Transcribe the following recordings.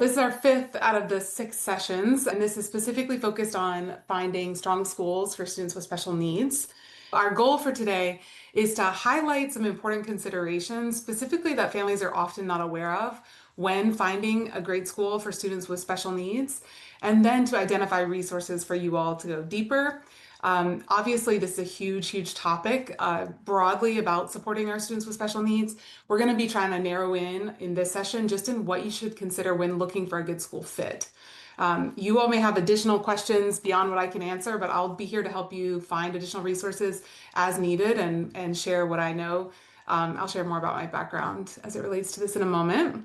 This is our fifth out of the six sessions, and this is specifically focused on finding strong schools for students with special needs. Our goal for today is to highlight some important considerations, specifically that families are often not aware of when finding a great school for students with special needs, and then to identify resources for you all to go deeper. Obviously, this is a huge topic broadly about supporting our students with special needs. We're going to be trying to narrow in this session just in what you should consider when looking for a good school fit. You all may have additional questions beyond what I can answer, but I'll be here to help you find additional resources as needed and share what I know. I'll share more about my background as it relates to this in a moment.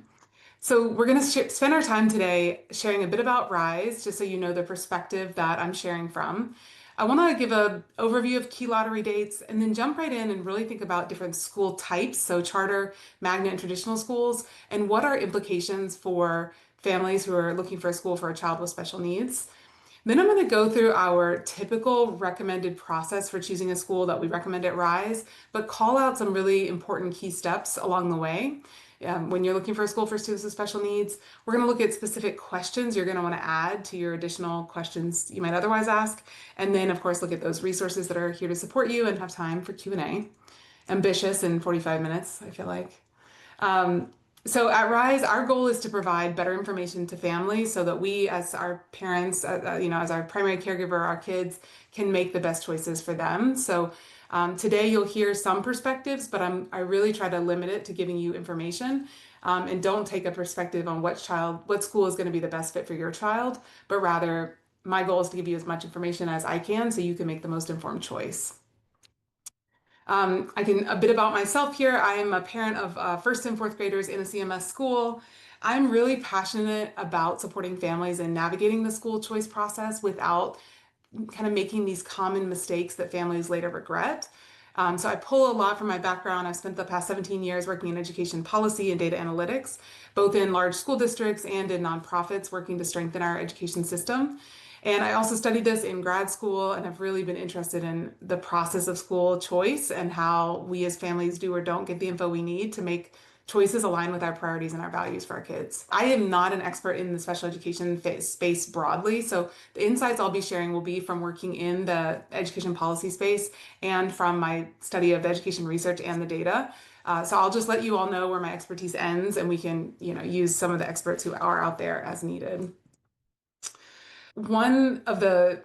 So we're going to spend our time today sharing a bit about RYSE, just so you know the perspective that I'm sharing from. I want to give an overview of key lottery dates and then jump right in and really think about different school types, so charter, magnet, and traditional schools, and what are implications for families who are looking for a school for a child with special needs. Then I'm going to go through our typical recommended process for choosing a school that we recommend at RYSE, but call out some really important key steps along the way. When you're looking for a school for students with special needs, we're going to look at specific questions you're going to want to add to your additional questions you might otherwise ask. And then, of course, look at those resources that are here to support you and have time for Q&A. Ambitious in 45 minutes, I feel like. So at RYSE, our goal is to provide better information to families so that we, as our parents, as our primary caregiver, our kids, can make the best choices for them. So today you'll hear some perspectives, but I really try to limit it to giving you information, and don't take a perspective on what school is going to be the best fit for your child, but rather my goal is to give you as much information as I can so you can make the most informed choice. A bit about myself here. I am a parent of first and fourth graders in a CMS school. I'm really passionate about supporting families and navigating the school choice process without kind of making these common mistakes that families later regret. So I pull a lot from my background. I've spent the past 17 years working in education policy and data analytics, both in large school districts and in nonprofits working to strengthen our education system. And I also studied this in grad school and have really been interested in the process of school choice and how we as families do or don't get the info we need to make choices align with our priorities and our values for our kids. I am not an expert in the special education space broadly, so the insights I'll be sharing will be from working in the education policy space and from my study of the education research and the data. So I'll just let you all know where my expertise ends, and we can, use some of the experts who are out there as needed. One of the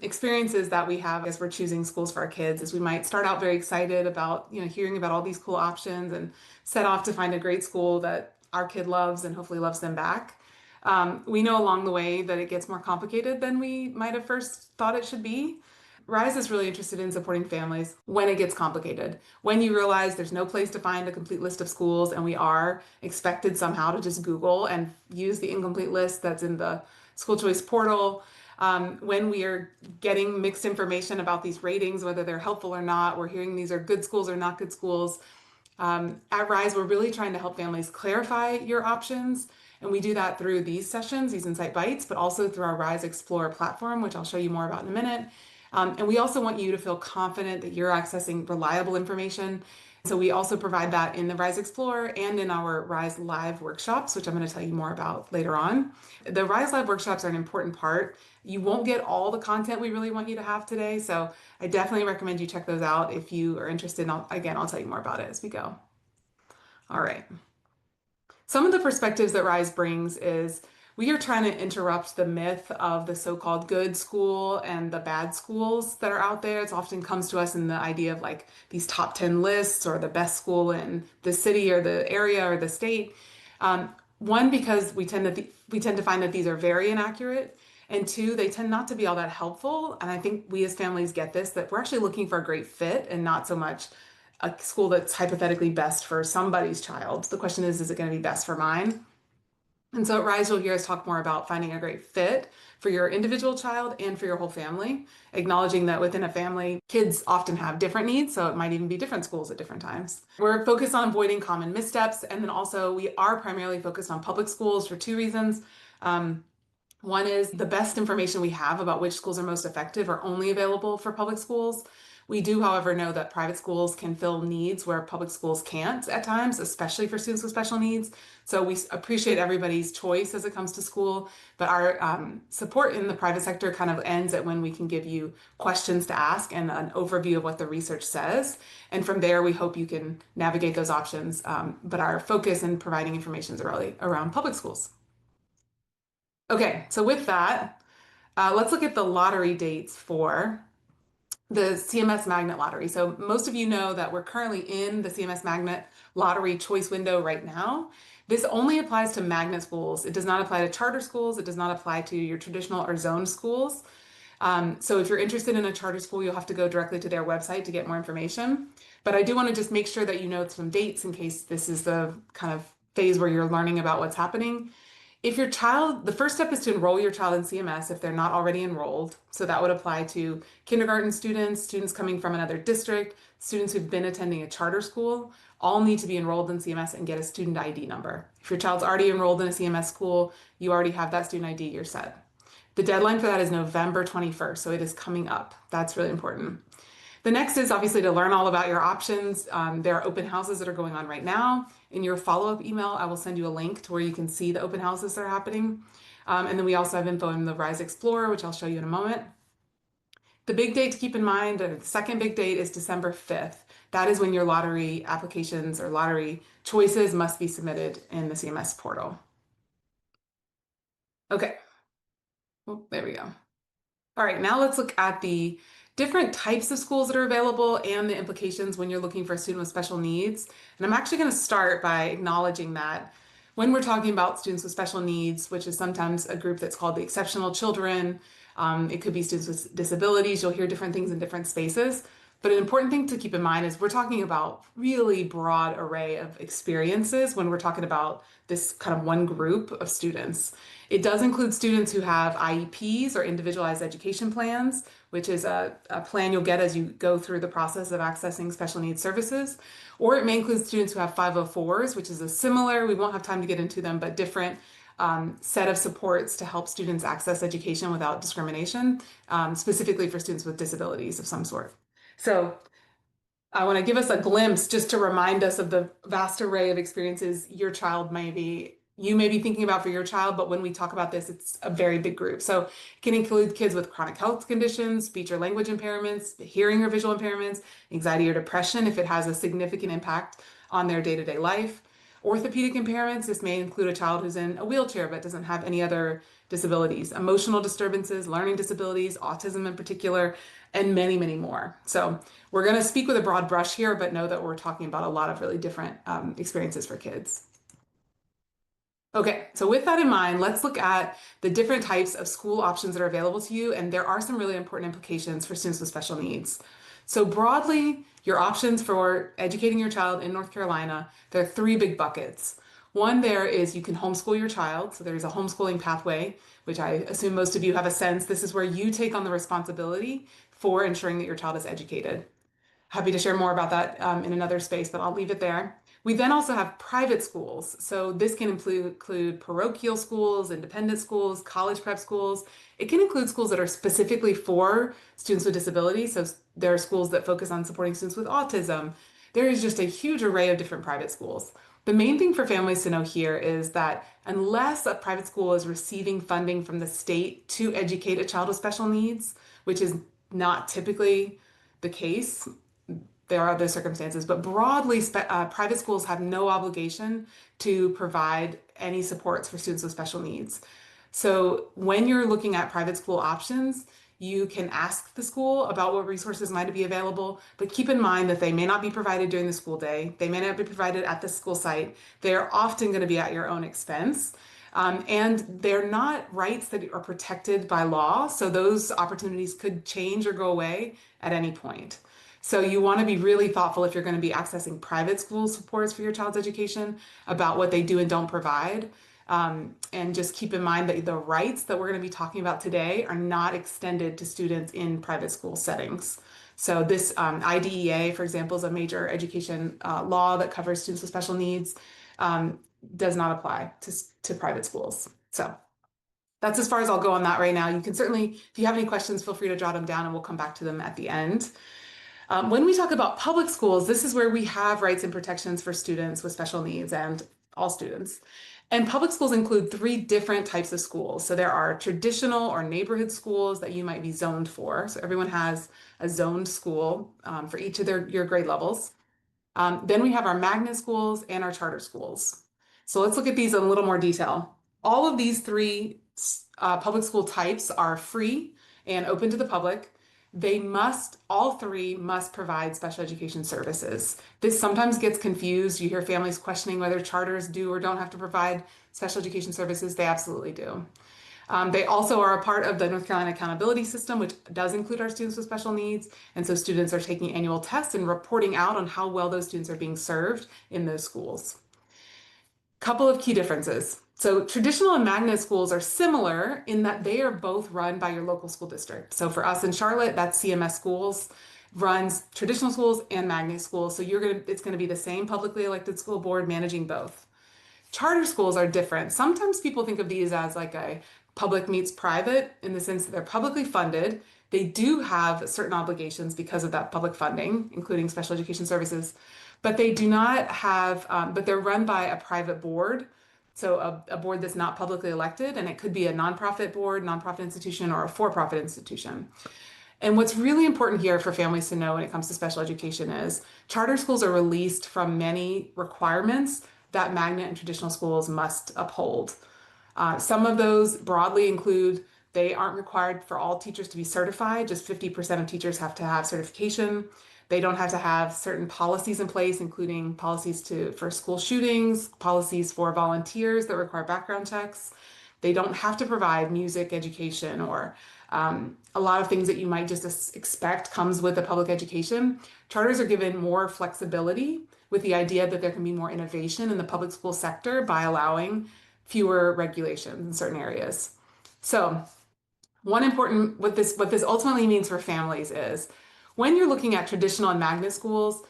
experiences that we have as we're choosing schools for our kids is we might start out very excited about, hearing about all these cool options and set off to find a great school that our kid loves and hopefully loves them back. We know along the way that it gets more complicated than we might have first thought it should be. RYSE is really interested in supporting families when it gets complicated, when you realize there's no place to find a complete list of schools and we are expected somehow to just Google and use the incomplete list that's in the school choice portal, when we are getting mixed information about these ratings, whether they're helpful or not, we're hearing these are good schools or not good schools. At RYSE, we're really trying to help families clarify your options. And we do that through these sessions, these Insight Bites, but also through our RYSE Explorer platform, which I'll show you more about in a minute. And we also want you to feel confident that you're accessing reliable information. So we also provide that in the RYSE Explorer and in our RYSE Live workshops, which I'm going to tell you more about later on. The RYSE Live workshops are an important part. You won't get all the content we really want you to have today, so I definitely recommend you check those out if you are interested. I'll tell you more about it as we go. All right. Some of the perspectives that RYSE brings is we are trying to interrupt the myth of the so-called good school and the bad schools that are out there. It often comes to us in the idea of like these top 10 lists or the best school in the city or the area or the state. One, because we tend to find that these are very inaccurate. And two, they tend not to be all that helpful. And I think we as families get this, that we're actually looking for a great fit and not so much a school that's hypothetically best for somebody's child. The question is it going to be best for mine? And so at RYSE, you'll hear us talk more about finding a great fit for your individual child and for your whole family, acknowledging that within a family, kids often have different needs, so it might even be different schools at different times. We're focused on avoiding common missteps, and then also we are primarily focused on public schools for two reasons. One is the best information we have about which schools are most effective are only available for public schools. We do, however, know that private schools can fill needs where public schools can't at times, especially for students with special needs. So we appreciate everybody's choice as it comes to school, but our support in the private sector kind of ends at when we can give you questions to ask and an overview of what the research says. And from there, we hope you can navigate those options. But our focus in providing information is really around public schools. Okay, so with that, let's look at the lottery dates for the CMS Magnet Lottery. So most of you know that we're currently in the CMS Magnet Lottery choice window right now. This only applies to magnet schools. It does not apply to charter schools. It does not apply to your traditional or zone schools. So if you're interested in a charter school, you'll have to go directly to their website to get more information. But I do want to just make sure that you know some dates in case this is the kind of phase where you're learning about what's happening. If your child, the first step is to enroll your child in CMS if they're not already enrolled. So that would apply to kindergarten students, students coming from another district, students who've been attending a charter school, all need to be enrolled in CMS and get a student ID number. If your child's already enrolled in a CMS school, you already have that student ID, you're set. The deadline for that is November 21st, so it is coming up. That's really important. The next is obviously to learn all about your options. There are open houses that are going on right now. In your follow-up email, I will send you a link to where you can see the open houses that are happening. And then we also have info in the RYSE Explorer, which I'll show you in a moment. The big date to keep in mind, the second big date is December 5th. That is when your lottery applications or lottery choices must be submitted in the CMS portal. Okay, well, there we go. All right, now let's look at the different types of schools that are available and the implications when you're looking for a student with special needs. And I'm actually going to start by acknowledging that when we're talking about students with special needs, which is sometimes a group that's called the exceptional children, it could be students with disabilities, you'll hear different things in different spaces. But an important thing to keep in mind is we're talking about really broad array of experiences when we're talking about this kind of one group of students. It does include students who have IEPs or individualized education plans, which is a plan you'll get as you go through the process of accessing special needs services. Or it may include students who have 504s, which is a similar, we won't have time to get into them, but different set of supports to help students access education without discrimination, specifically for students with disabilities of some sort. So I want to give us a glimpse just to remind us of the vast array of experiences your child you may be thinking about for your child, but when we talk about this, it's a very big group. So it can include kids with chronic health conditions, speech or language impairments, hearing or visual impairments, anxiety or depression if it has a significant impact on their day-to-day life. Orthopedic impairments, this may include a child who's in a wheelchair but doesn't have any other disabilities, emotional disturbances, learning disabilities, autism in particular, and many, many more. So we're going to speak with a broad brush here, but know that we're talking about a lot of really different experiences for kids. Okay, so with that in mind, let's look at the different types of school options that are available to you, and there are some really important implications for students with special needs. So broadly, your options for educating your child in North Carolina, there are three big buckets. One there is you can homeschool your child, so there's a homeschooling pathway, which I assume most of you have a sense. This is where you take on the responsibility for ensuring that your child is educated. Happy to share more about that in another space, but I'll leave it there. We then also have private schools. So this can include parochial schools, independent schools, college prep schools. It can include schools that are specifically for students with disabilities. So there are schools that focus on supporting students with autism. There is just a huge array of different private schools. The main thing for families to know here is that unless a private school is receiving funding from the state to educate a child with special needs, which is not typically the case, there are other circumstances, but broadly, private schools have no obligation to provide any supports for students with special needs. So when you're looking at private school options, you can ask the school about what resources might be available, but keep in mind that they may not be provided during the school day. They may not be provided at the school site. They're often going to be at your own expense. And they're not rights that are protected by law. So those opportunities could change or go away at any point. So you want to be really thoughtful if you're going to be accessing private school supports for your child's education about what they do and don't provide. And just keep in mind that the rights that we're going to be talking about today are not extended to students in private school settings. So this IDEA, for example, is a major education law that covers students with special needs, does not apply to private schools. So that's as far as I'll go on that right now. You can certainly, if you have any questions, feel free to jot them down and we'll come back to them at the end. When we talk about public schools, this is where we have rights and protections for students with special needs and all students. And public schools include three different types of schools. So there are traditional or neighborhood schools that you might be zoned for. So everyone has a zoned school for each of your grade levels. Then we have our magnet schools and our charter schools. So let's look at these in a little more detail. All of these three public school types are free and open to the public. All three must provide special education services. This sometimes gets confused. You hear families questioning whether charters do or don't have to provide special education services. They absolutely do. They also are a part of the North Carolina Accountability System, which does include our students with special needs. And so students are taking annual tests and reporting out on how well those students are being served in those schools. Couple of key differences. So traditional and magnet schools are similar in that they are both run by your local school district. So for us in Charlotte, that's CMS Schools runs traditional schools and magnet schools. So it's going to be the same publicly elected school board managing both. Charter schools are different. Sometimes people think of these as like a public meets private in the sense that they're publicly funded. They do have certain obligations because of that public funding, including special education services, but they do not have, but they're run by a private board. So a board that's not publicly elected, and it could be a nonprofit board, nonprofit institution, or a for-profit institution. And what's really important here for families to know when it comes to special education is charter schools are released from many requirements that magnet and traditional schools must uphold. Some of those broadly include they aren't required for all teachers to be certified. Just 50% of teachers have to have certification. They don't have to have certain policies in place, including policies for school shootings, policies for volunteers that require background checks. They don't have to provide music education or a lot of things that you might just expect comes with a public education. Charters are given more flexibility with the idea that there can be more innovation in the public school sector by allowing fewer regulations in certain areas. So what this ultimately means for families is when you're looking at traditional and magnet schools,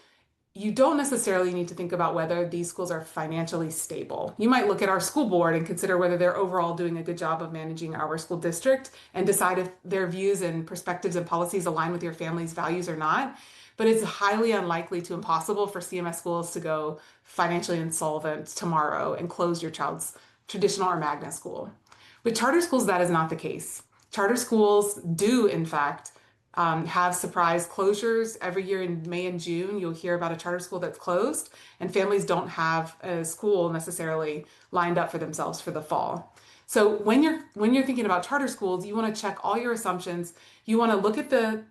you don't necessarily need to think about whether these schools are financially stable. You might look at our school board and consider whether they're overall doing a good job of managing our school district and decide if their views and perspectives and policies align with your family's values or not. But it's highly unlikely to impossible for CMS schools to go financially insolvent tomorrow and close your child's traditional or magnet school. With charter schools, that is not the case. Charter schools do, in fact, have surprise closures every year in May and June. You'll hear about a charter school that's closed, and families don't have a school necessarily lined up for themselves for the fall. So when you're thinking about charter schools, you want to check all your assumptions. You want to look at the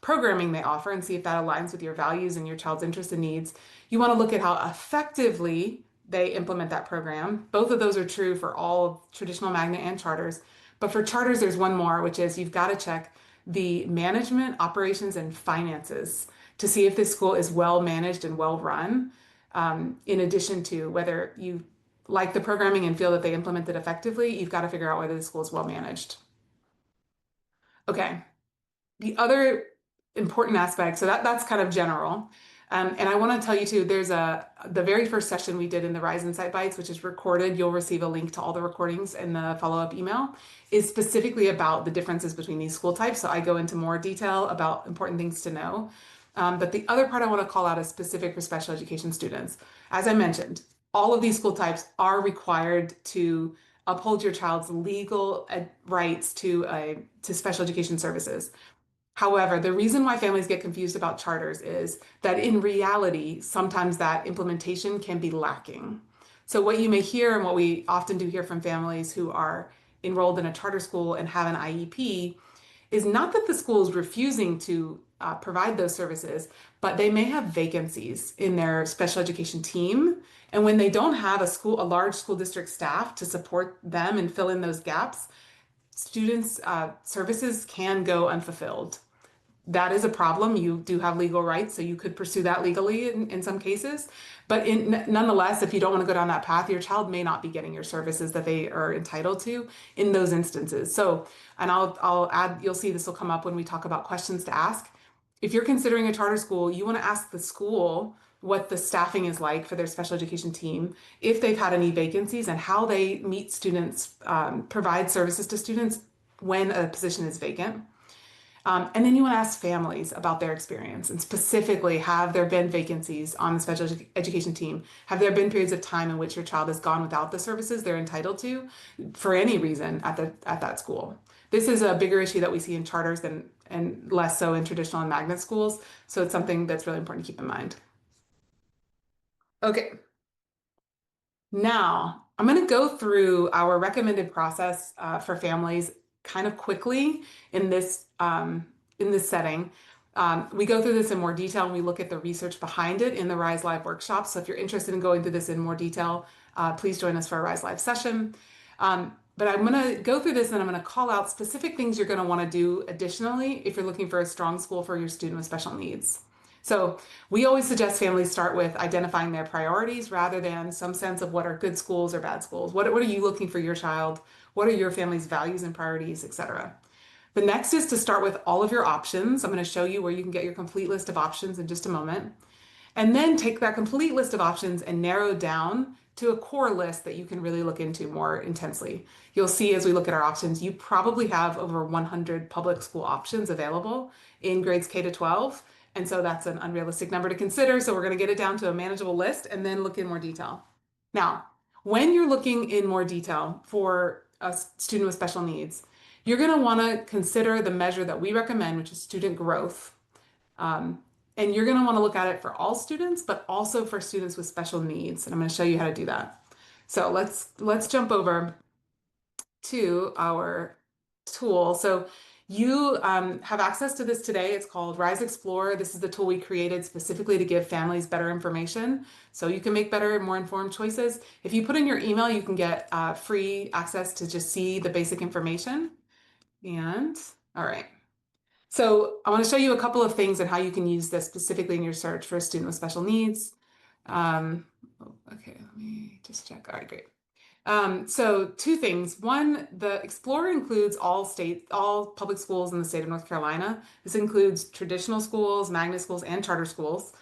programming they offer and see if that aligns with your values and your child's interests and needs. You want to look at how effectively they implement that program. Both of those are true for all traditional magnet and charters. But for charters, there's one more, which is you've got to check the management, operations, and finances to see if this school is well managed and well run, in addition to whether you like the programming and feel that they implement it effectively. You've got to figure out whether the school is well managed. Okay, the other important aspect, so that's kind of general. And I want to tell you too, there's the very first session we did in the RYSE Insight Bites, which is recorded. You'll receive a link to all the recordings in the follow-up email, is specifically about the differences between these school types. So I go into more detail about important things to know. But the other part I want to call out is specific for special education students. As I mentioned, all of these school types are required to uphold your child's legal rights to special education services. However, the reason why families get confused about charters is that in reality, sometimes that implementation can be lacking. So what you may hear and what we often do hear from families who are enrolled in a charter school and have an IEP is not that the school is refusing to provide those services, but they may have vacancies in their special education team. And when they don't have a large school district staff to support them and fill in those gaps, students' services can go unfulfilled. That is a problem. You do have legal rights, so you could pursue that legally in some cases. But nonetheless, if you don't want to go down that path, your child may not be getting your services that they are entitled to in those instances. So, and I'll add, you'll see this will come up when we talk about questions to ask. If you're considering a charter school, you want to ask the school what the staffing is like for their special education team, if they've had any vacancies, and how they meet students, provide services to students when a position is vacant. And then you want to ask families about their experience and specifically, have there been vacancies on the special education team? Have there been periods of time in which your child has gone without the services they're entitled to for any reason at that school? This is a bigger issue that we see in charters than and less so in traditional and magnet schools. So it's something that's really important to keep in mind. Okay, now, I'm going to go through our recommended process for families kind of quickly in this setting. We go through this in more detail and we look at the research behind it in the RYSE Live workshop. So if you're interested in going through this in more detail, please join us for a RYSE Live session. But I'm going to go through this and I'm going to call out specific things you're going to want to do additionally if you're looking for a strong school for your student with special needs. So we always suggest families start with identifying their priorities rather than some sense of what are good schools or bad schools. What are you looking for your child? What are your family's values and priorities, etc. The next is to start with all of your options. I'm going to show you where you can get your complete list of options in just a moment. And then take that complete list of options and narrow down to a core list that you can really look into more intensely. You'll see as we look at our options, you probably have over 100 public school options available in grades K to 12. And so that's an unrealistic number to consider. So we're going to get it down to a manageable list and then look in more detail. Now, when you're looking in more detail for a student with special needs, you're going to want to consider the measure that we recommend, which is student growth. And you're going to want to look at it for all students, but also for students with special needs. And I'm going to show you how to do that. So let's jump over to our tool. So you have access to this today. It's called RYSE Explorer. This is the tool we created specifically to give families better information so you can make better, more informed choices. If you put in your email, you can get free access to just see the basic information. And all right. So I want to show you a couple of things and how you can use this specifically in your search for a student with special needs. Okay, let me just check. All right, great. So two things. One, the Explorer includes all public schools in the state of North Carolina. This includes traditional schools, magnet schools, and charter schools.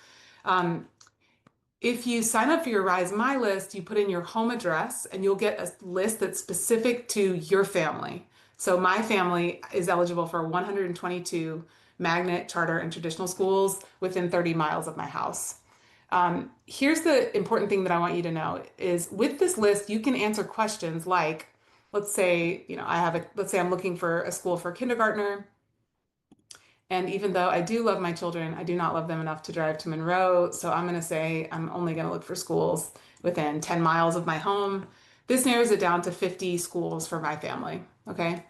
If you sign up for your RYSE My List, you put in your home address and you'll get a list that's specific to your family. So my family is eligible for 122 magnet, charter, and traditional schools within 30 miles of my house. Here's the important thing that I want you to know is with this list, you can answer questions like, let's say, let's say I'm looking for a school for kindergartner. And even though I do love my children, I do not love them enough to drive to Monroe. So I'm going to say I'm only going to look for schools within 10 miles of my home. This narrows it down to 50 schools for my family. Okay.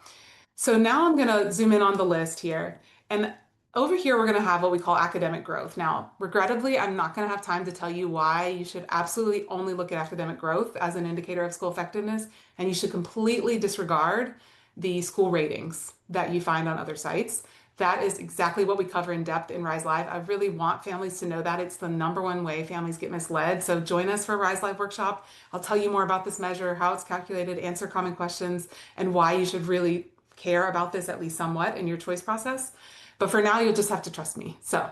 So now I'm going to zoom in on the list here. And over here, we're going to have what we call academic growth. Now, regrettably, I'm not going to have time to tell you why you should absolutely only look at academic growth as an indicator of school effectiveness, and you should completely disregard the school ratings that you find on other sites. That is exactly what we cover in depth in RYSE Live. I really want families to know that it's the number one way families get misled. So join us for a RYSE Live workshop. I'll tell you more about this measure, how it's calculated, answer common questions, and why you should really care about this at least somewhat in your choice process. But for now, you'll just have to trust me. So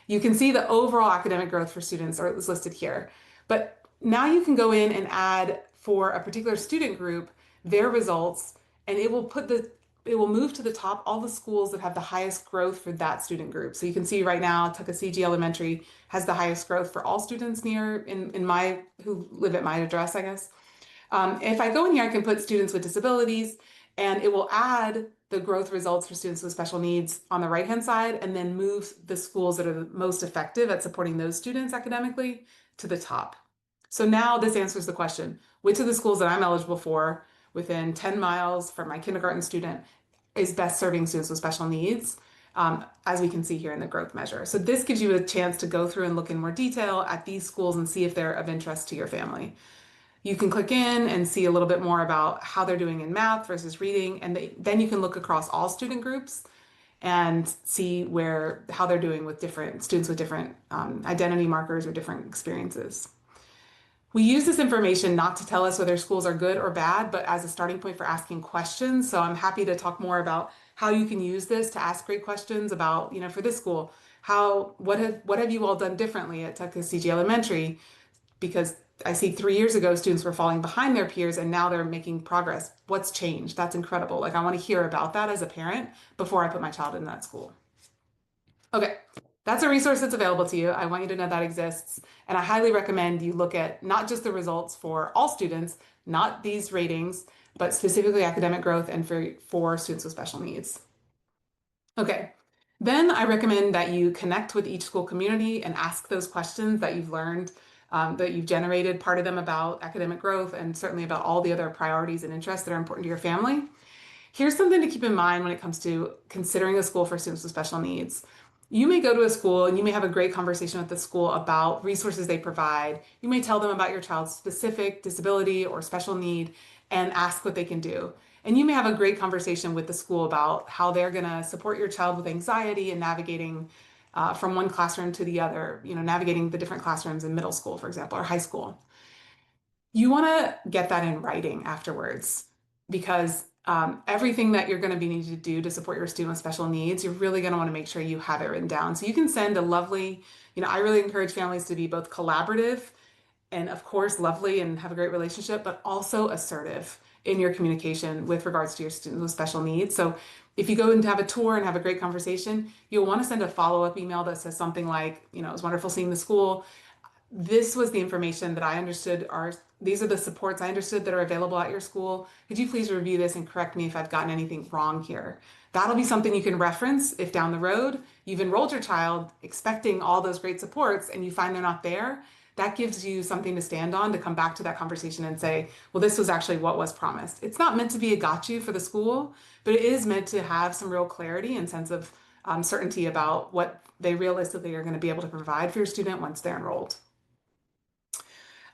you can see the overall academic growth for students is listed here. But now you can go in and add for a particular student group their results, and it will move to the top all the schools that have the highest growth for that student group. So you can see right now, Tuckasegee Elementary has the highest growth for all students who live at my address, I guess. If I go in here, I can put students with disabilities, and it will add the growth results for students with special needs on the right-hand side, and then move the schools that are the most effective at supporting those students academically to the top. So now this answers the question, which of the schools that I'm eligible for within 10 miles for my kindergarten student is best serving students with special needs, as we can see here in the growth measure. So this gives you a chance to go through and look in more detail at these schools and see if they're of interest to your family. You can click in and see a little bit more about how they're doing in math versus reading, and then you can look across all student groups and see how they're doing with different students with different identity markers or different experiences. We use this information not to tell us whether schools are good or bad, but as a starting point for asking questions. So I'm happy to talk more about how you can use this to ask great questions about, for this school, what have you all done differently at Tuckasegee Elementary? Because I see 3 years ago, students were falling behind their peers and now they're making progress. What's changed? That's incredible. Like, I want to hear about that as a parent before I put my child in that school. Okay, that's a resource that's available to you. I want you to know that exists. And I highly recommend you look at not just the results for all students, not these ratings, but specifically academic growth and for students with special needs. Okay, then I recommend that you connect with each school community and ask those questions that you've learned, that you've generated, part of them about academic growth and certainly about all the other priorities and interests that are important to your family. Here's something to keep in mind when it comes to considering a school for students with special needs. You may go to a school and you may have a great conversation with the school about resources they provide. You may tell them about your child's specific disability or special need and ask what they can do. And you may have a great conversation with the school about how they're going to support your child with anxiety and navigating from one classroom to the other, navigating the different classrooms in middle school, for example, or high school. You want to get that in writing afterwards because everything that you're going to be needing to do to support your student with special needs, you're really going to want to make sure you have it written down. So you can send a lovely, I really encourage families to be both collaborative and, of course, lovely and have a great relationship, but also assertive in your communication with regards to your students with special needs. So if you go and have a tour and have a great conversation, you'll want to send a follow-up email that says something like, it was wonderful seeing the school. This was the information that I understood these are the supports I understood that are available at your school. Could you please review this and correct me if I've gotten anything wrong here? That'll be something you can reference if down the road you've enrolled your child expecting all those great supports and you find they're not there. That gives you something to stand on to come back to that conversation and say, well, this was actually what was promised. It's not meant to be a got you for the school, but it is meant to have some real clarity and sense of certainty about what they realistically are going to be able to provide for your student once they're enrolled.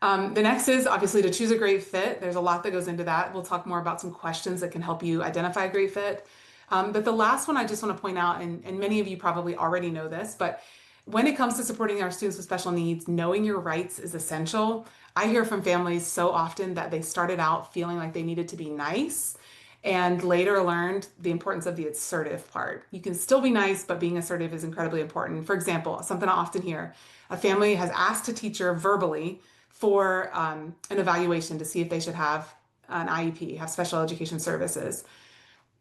The next is obviously to choose a great fit. There's a lot that goes into that. We'll talk more about some questions that can help you identify a great fit. But the last one I just want to point out, and many of you probably already know this, but when it comes to supporting our students with special needs, knowing your rights is essential. I hear from families so often that they started out feeling like they needed to be nice and later learned the importance of the assertive part. You can still be nice, but being assertive is incredibly important. For example, something I often hear, a family has asked a teacher verbally for an evaluation to see if they should have an IEP, have special education services.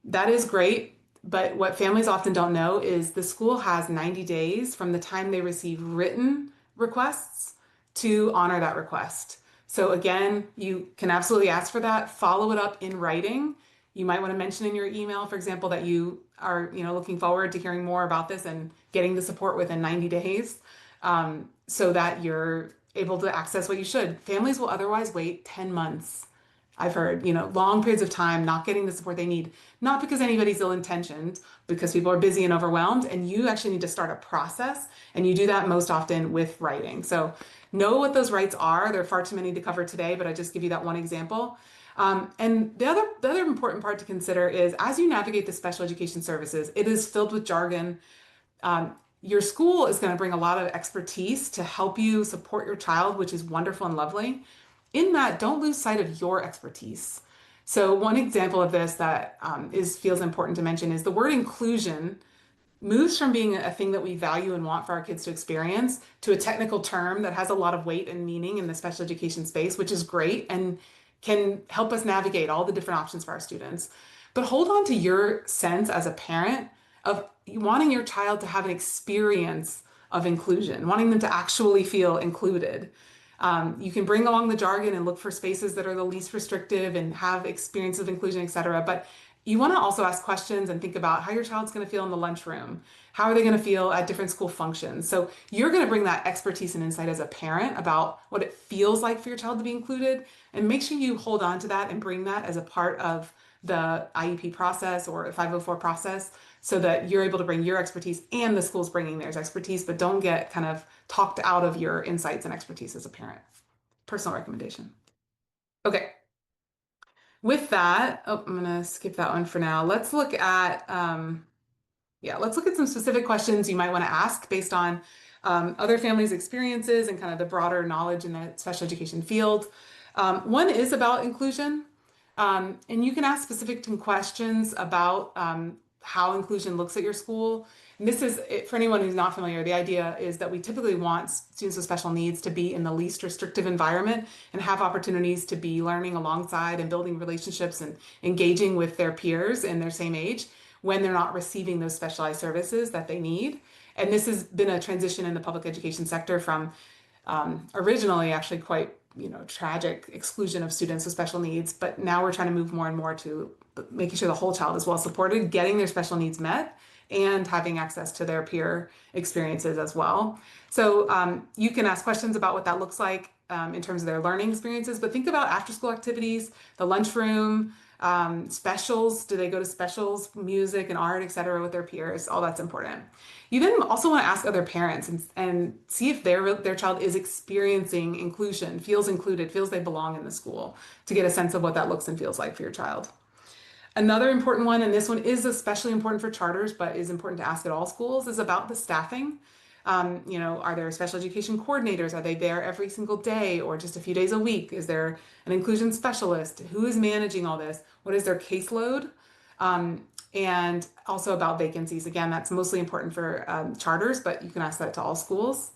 That is great, but what families often don't know is the school has 90 days from the time they receive written requests to honor that request. So again, you can absolutely ask for that, follow it up in writing. You might want to mention in your email, for example, that you are, looking forward to hearing more about this and getting the support within 90 days, so that you're able to access what you should. Families will otherwise wait 10 months. I've heard, long periods of time not getting the support they need, not because anybody's ill-intentioned, because people are busy and overwhelmed, and you actually need to start a process, and you do that most often with writing. So know what those rights are. There are far too many to cover today, but I just give you that one example. And the other important part to consider is as you navigate the special education services, it is filled with jargon. Your school is going to bring a lot of expertise to help you support your child, which is wonderful and lovely. In that, don't lose sight of your expertise. So one example of this that feels important to mention is the word inclusion moves from being a thing that we value and want for our kids to experience to a technical term that has a lot of weight and meaning in the special education space, which is great and can help us navigate all the different options for our students. But hold on to your sense as a parent of wanting your child to have an experience of inclusion, wanting them to actually feel included. You can bring along the jargon and look for spaces that are the least restrictive and have experience of inclusion, et cetera. But you want to also ask questions and think about how your child's going to feel in the lunchroom. How are they going to feel at different school functions? So you're going to bring that expertise and insight as a parent about what it feels like for your child to be included, and make sure you hold on to that and bring that as a part of the IEP process or 504 process so that you're able to bring your expertise and the school's bringing theirs expertise, but don't get kind of talked out of your insights and expertise as a parent. Personal recommendation. Okay. With that, I'm going to skip that one for now. Let's look at, let's look at some specific questions you might want to ask based on other families' experiences and kind of the broader knowledge in the special education field. One is about inclusion, and you can ask specific questions about how inclusion looks at your school. And this is, for anyone who's not familiar, the idea is that we typically want students with special needs to be in the least restrictive environment and have opportunities to be learning alongside and building relationships and engaging with their peers in their same age when they're not receiving those specialized services that they need. And this has been a transition in the public education sector from originally actually quite tragic exclusion of students with special needs, but now we're trying to move more and more to making sure the whole child is well supported, getting their special needs met, and having access to their peer experiences as well. So you can ask questions about what that looks like in terms of their learning experiences, but think about after school activities, the lunchroom, specials. Do they go to specials, music and art, etc., with their peers? All that's important. You then also want to ask other parents and see if their child is experiencing inclusion, feels included, feels they belong in the school, to get a sense of what that looks and feels like for your child. Another important one, and this one is especially important for charters, but is important to ask at all schools, is about the staffing. Are there special education coordinators? Are they there every single day or just a few days a week? Is there an inclusion specialist? Who is managing all this? What is their caseload? And also about vacancies. Again, that's mostly important for charters, but you can ask that to all schools.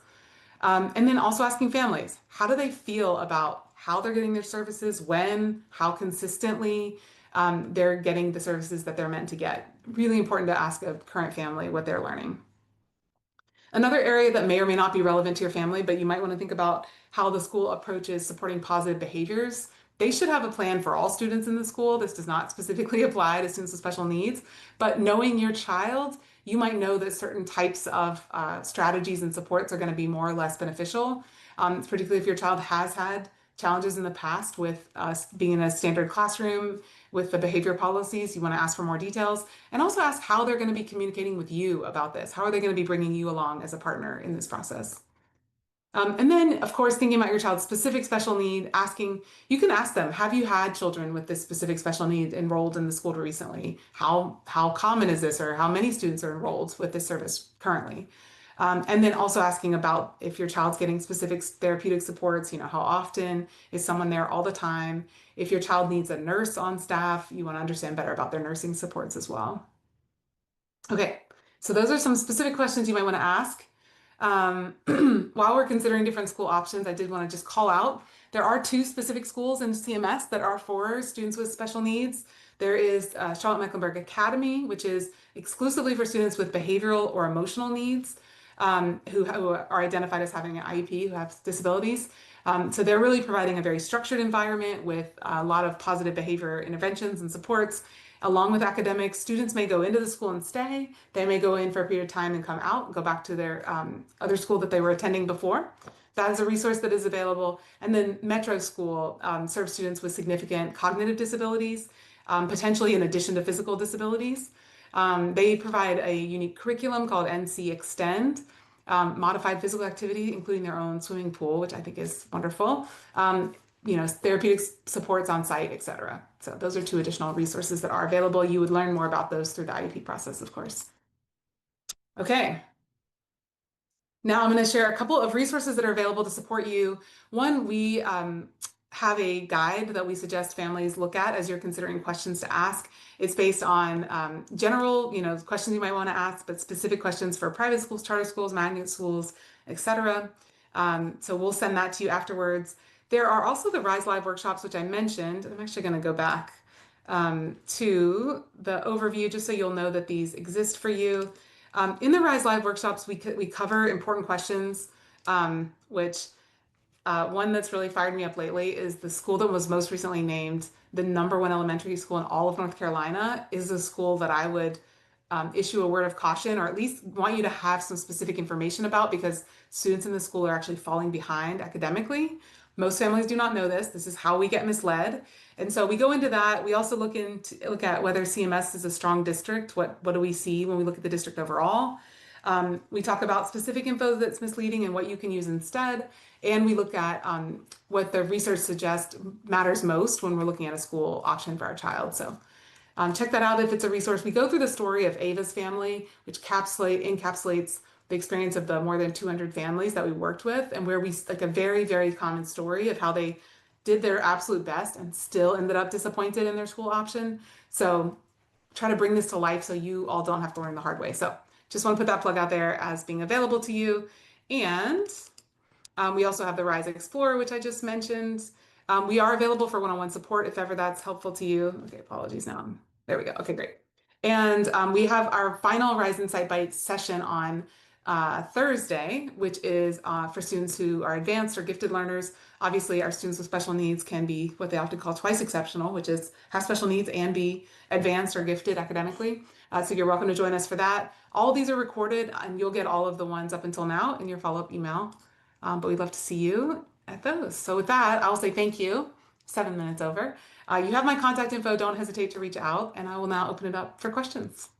And then also asking families, how do they feel about how they're getting their services, when, how consistently they're getting the services that they're meant to get. Really important to ask a current family what they're learning. Another area that may or may not be relevant to your family, but you might want to think about how the school approaches supporting positive behaviors. They should have a plan for all students in the school. This does not specifically apply to students with special needs, but knowing your child, you might know that certain types of strategies and supports are going to be more or less beneficial, particularly if your child has had challenges in the past with being in a standard classroom with the behavior policies. You want to ask for more details and also ask how they're going to be communicating with you about this. How are they going to be bringing you along as a partner in this process? And then, of course, thinking about your child's specific special need, you can ask them, have you had children with this specific special need enrolled in the school recently? How common is this, or how many students are enrolled with this service currently? And then also asking about if your child's getting specific therapeutic supports, how often is someone there all the time? If your child needs a nurse on staff, you want to understand better about their nursing supports as well. Okay, so those are some specific questions you might want to ask. While we're considering different school options, I did want to just call out, there are 2 specific schools in CMS that are for students with special needs. There is Charlotte-Mecklenburg Academy, which is exclusively for students with behavioral or emotional needs who are identified as having an IEP, who have disabilities. So they're really providing a very structured environment with a lot of positive behavior interventions and supports. Along with academics, students may go into the school and stay. They may go in for a period of time and come out and go back to their other school that they were attending before. That is a resource that is available. And then Metro School serves students with significant cognitive disabilities, potentially in addition to physical disabilities. They provide a unique curriculum called NC Extend, modified physical activity, including their own swimming pool, which I think is wonderful. Therapeutic supports on site, etc. So those are 2 additional resources that are available. You would learn more about those through the IEP process, of course. Okay. Now I'm going to share a couple of resources that are available to support you. One, we have a guide that we suggest families look at as you're considering questions to ask. It's based on general, questions you might want to ask, but specific questions for private schools, charter schools, magnet schools, etc. So we'll send that to you afterwards. There are also the RYSE Live workshops, which I mentioned. I'm actually going to go back to the overview just so you'll know that these exist for you. In the RYSE Live workshops, we cover important questions, which one that's really fired me up lately is the school that was most recently named the #1 elementary school in all of North Carolina is a school that I would issue a word of caution, or at least want you to have some specific information about, because students in the school are actually falling behind academically. Most families do not know this. This is how we get misled. And so we go into that. We also look at whether CMS is a strong district. What do we see when we look at the district overall? We talk about specific info that's misleading and what you can use instead. And we look at what the research suggests matters most when we're looking at a school option for our child. So check that out if it's a resource. We go through the story of Ava's family, which encapsulates the experience of the more than 200 families that we worked with, and where we like a very, very common story of how they did their absolute best and still ended up disappointed in their school option. So try to bring this to life so you all don't have to learn the hard way. So just want to put that plug out there as being available to you. And we also have the RYSE Explorer, which I just mentioned. We are available for one-on-one support if ever that's helpful to you. Okay, apologies now. There we go. Okay, great. And we have our final RYSE Insight Bites session on Thursday, which is for students who are advanced or gifted learners. Obviously, our students with special needs can be what they often call twice exceptional, which is have special needs and be advanced or gifted academically. So you're welcome to join us for that. All of these are recorded, and you'll get all of the ones up until now in your follow-up email. But we'd love to see you at those. So with that, I'll say thank you. 7 minutes over. You have my contact info. Don't hesitate to reach out, and I will now open it up for questions.